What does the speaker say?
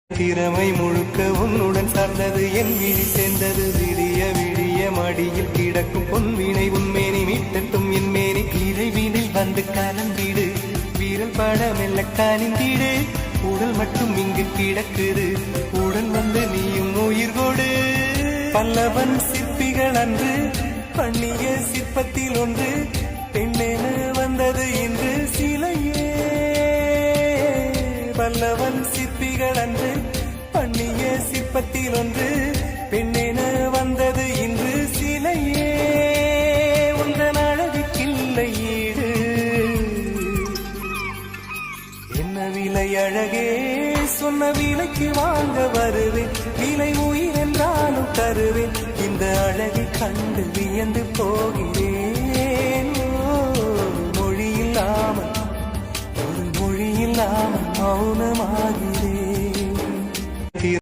திறமை முழுக்க உன்னுடன் சார்ந்தது என் விழி சேர்ந்தது விடிய விடிய மடியில் கிடக்கும் பொன்வினை உன்மேனி மீட்டட்டும் என் மேனி இறைவினில் வந்து கலந்திடு வீரல் பட மெல்ல காணிந்திடு உடல் மட்டும் இங்கு கிடக்குது உடன் வந்து நீயும் உயிர் கொடு பல்லவன் சிற்பிகள் அன்று பண்ணிய சிற்பத்தில் ஒன்று பெண்ணென வந்தது இன்று சிலையே பல்லவன் சிற்பிகள் அன்று பண்ணிய சிற்பத்தில் ஒன்று பெண்ணென வந்தது இன்று சிலையே உந்தன் அழகுக்கில்லை ஈடு என்ன விலை அழகே சொன்ன விலைக்கு வாங்க வருவேன் விலை உயிர் என்றாலும் தருவேன் இந்த அழகை கண்டு வியந்து போகிறேன் மொழியில்லாமல் மௌனமாகிறேன்